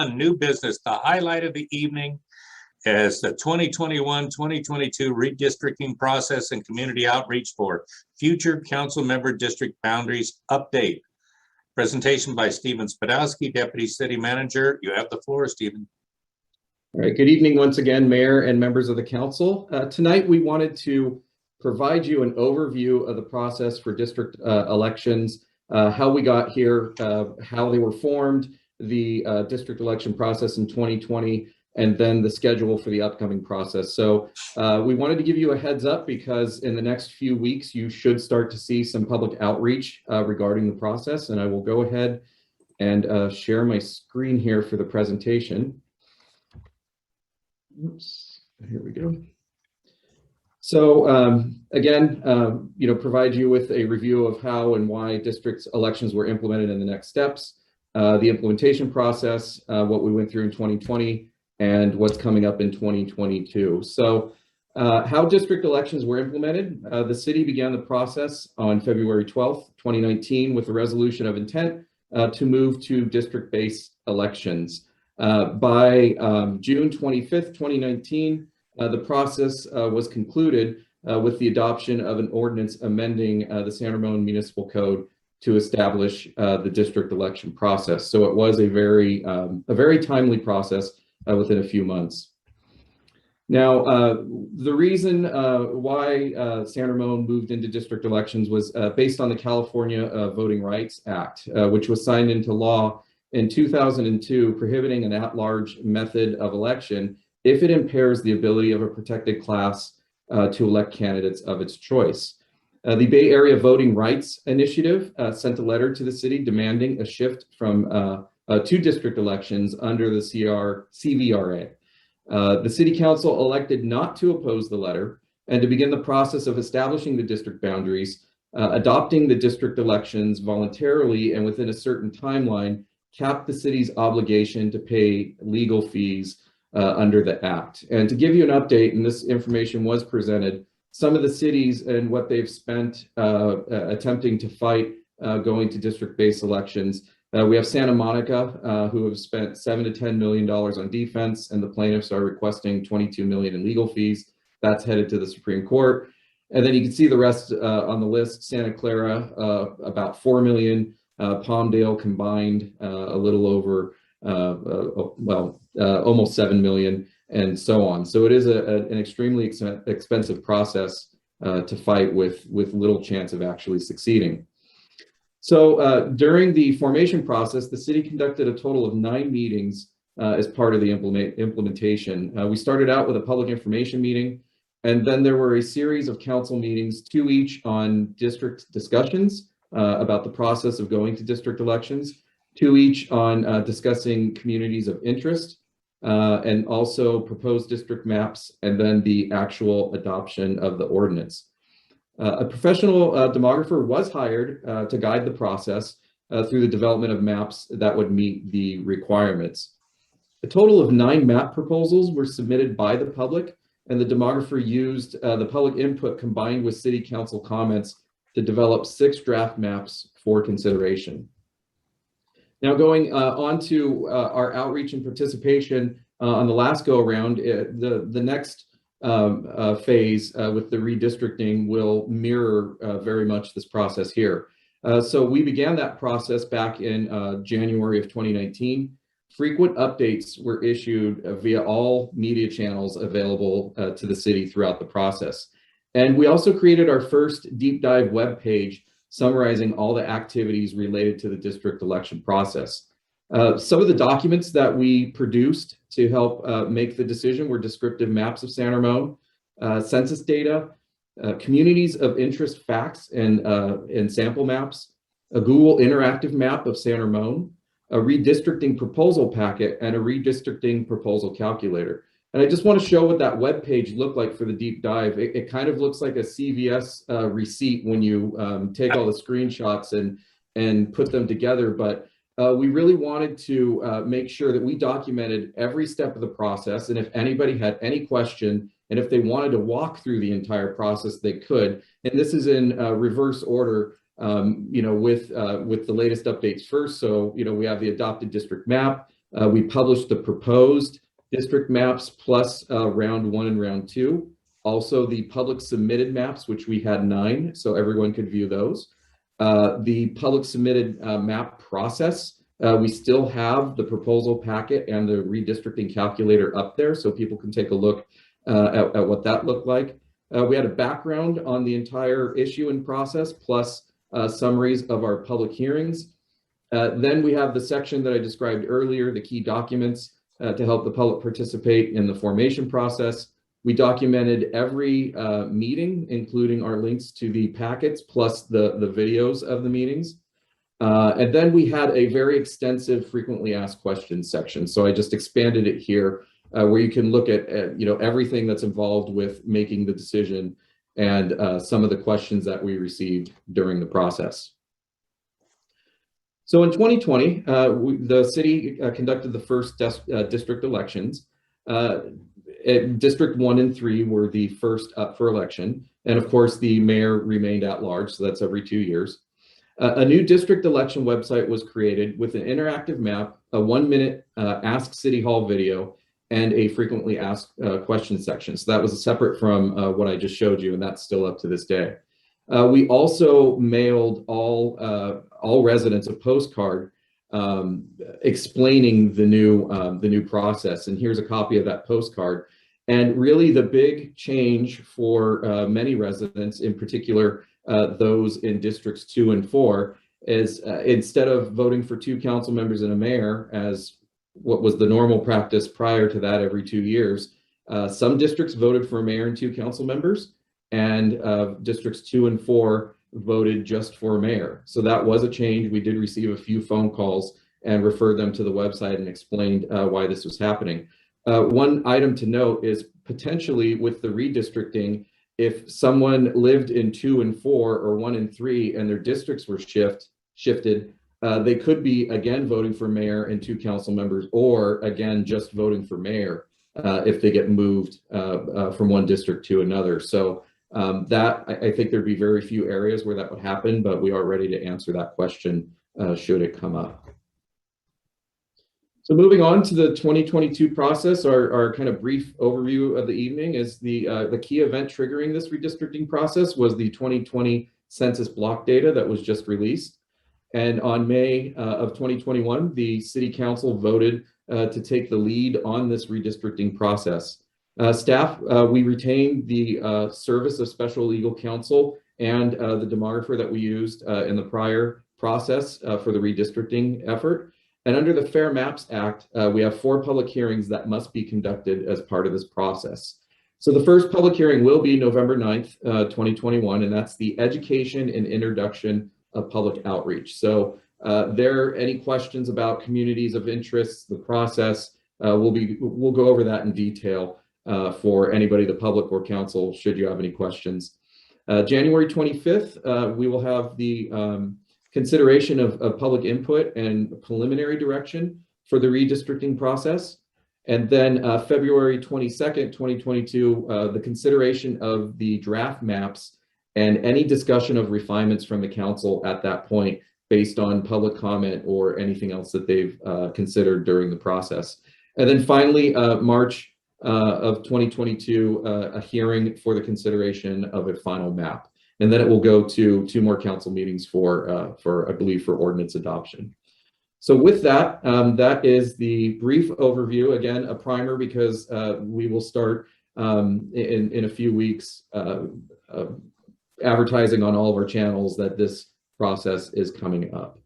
new business. The highlight of the evening is the 2021-2022 redistricting process and community outreach for future council member district boundaries update. Presentation by Stephen Spadowski, Deputy City Manager. You have the floor, Stephen. All right, good evening once again, Mayor and members of the council. Tonight we wanted to provide you an overview of the process for district elections, how we got here, how they were formed, the district election process in 2020, and then the schedule for the upcoming process. So we wanted to give you a heads up because in the next few weeks, you should start to see some public outreach regarding the process. And I will go ahead and share my screen here for the presentation. Oops, here we go. So again, provide you with a review of how and why district elections were implemented in the next steps, the implementation process, what we went through in 2020, and what's coming up in 2022. So how district elections were implemented. The city began the process on February 12th, 2019 with a resolution of intent to move to district-based elections. By June 25th, 2019, the process was concluded with the adoption of an ordinance amending the San Ramon Municipal Code to establish the district election process. So it was a very timely process within a few months. Now, the reason why San Ramon moved into district elections was based on the California Voting Rights Act, which was signed into law in 2002, prohibiting an at-large method of election if it impairs the ability of a protected class to elect candidates of its choice. The Bay Area Voting Rights Initiative sent a letter to the city demanding a shift from two district elections under the CVRA. The City Council elected not to oppose the letter and to begin the process of establishing the district boundaries, adopting the district elections voluntarily and within a certain timeline, capped the city's obligation to pay legal fees under the act. And to give you an update, and this information was presented, some of the cities and what they've spent attempting to fight going to district-based elections. We have Santa Monica, who have spent $7 to $10 million on defense, and the plaintiffs are requesting $22 million in legal fees. That's headed to the Supreme Court. And then you can see the rest on the list. Santa Clara, about $4 million. Palmdale combined a little over, almost 7 million, and so on. So it is an extremely expensive process to fight with little chance of actually succeeding. So during the formation process, the city conducted a total of 9 meetings as part of the implementation. We started out with a public information meeting, and then there were a series of council meetings, 2 each on district discussions about the process of going to district elections, 2 each on discussing communities of interest, and also proposed district maps, and then the actual adoption of the ordinance. A professional demographer was hired to guide the process through the development of maps that would meet the requirements. A total of 9 map proposals were submitted by the public, and the demographer used the public input combined with city council comments to develop 6 draft maps for consideration. Now going on to our outreach and participation on the last go around, the next phase with the redistricting will mirror very much this process here. So we began that process back in January of 2019. Frequent updates were issued via all media channels available to the city throughout the process. And we also created our first deep dive web page summarizing all the activities related to the district election process. Some of the documents that we produced to help make the decision were descriptive maps of San Ramon, census data, communities of interest facts and sample maps, a Google interactive map of San Ramon, a redistricting proposal packet, and a redistricting proposal calculator. And I just want to show what that web page looked like for the deep dive. It kind of looks like a CVS receipt when you take all the screenshots and put them together. But we really wanted to make sure that we documented every step of the process. And if anybody had any question, and if they wanted to walk through the entire process, they could. And this is in reverse order, with the latest updates first. So, we have the adopted district map. We published the proposed district maps plus round 1 and round 2. Also the public submitted maps, which we had 9, so everyone could view those. The public submitted map process, we still have the proposal packet and the redistricting calculator up there, so people can take a look at what that looked like. We had a background on the entire issue and process, plus summaries of our public hearings. Then we have the section that I described earlier, the key documents to help the public participate in the formation process. We documented every meeting, including our links to the packets, plus the videos of the meetings. And then we had a very extensive frequently asked questions section. So I just expanded it here, where you can look at everything that's involved with making the decision and some of the questions that we received during the process. So in 2020, the city conducted the first district elections. District 1 and 3 were the first up for election. And of course, the mayor remained at large, so that's every 2 years. A new district election website was created with an interactive map, a 1-minute Ask City Hall video, and a frequently asked questions section. So that was separate from what I just showed you, and that's still up to this day. We also mailed all residents a postcard explaining the new process. And here's a copy of that postcard. And really the big change for many residents, in particular those in districts 2 and 4, is instead of voting for 2 council members and a mayor, as what was the normal practice prior to that every 2 years, some districts voted for a mayor and 2 council members, and districts 2 and 4 voted just for mayor. So that was a change. We did receive a few phone calls and referred them to the website and explained why this was happening. One item to note is potentially with the redistricting, if someone lived in 2 and 4 or 1 and 3 and their districts were shifted, they could be again voting for mayor and 2 council members, or again just voting for mayor if they get moved from one district to another. So that I think there'd be very few areas where that would happen, but we are ready to answer that question should it come up. So moving on to the 2022 process, our kind of brief overview of the evening is the key event triggering this redistricting process was the 2020 census block data that was just released. And on May of 2021, the City Council voted to take the lead on this redistricting process. Staff, we retained the service of special legal counsel and the demographer that we used in the prior process for the redistricting effort. And under the Fair Maps Act, we have 4 public hearings that must be conducted as part of this process. So the first public hearing will be November 9th, 2021, and that's the education and introduction of public outreach. So any questions about communities of interest, the process, we'll go over that in detail for anybody, the public or council, should you have any questions. January 25th, we will have the consideration of public input and preliminary direction for the redistricting process. And then February 22nd, 2022, the consideration of the draft maps and any discussion of refinements from the council at that point based on public comment or anything else that they've considered during the process. And then finally, March of 2022, a hearing for the consideration of a final map. And then it will go to 2 more council meetings for I believe, for ordinance adoption. So with that, that is the brief overview. Again, a primer because we will start in a few weeks advertising on all of our channels that this process is coming up.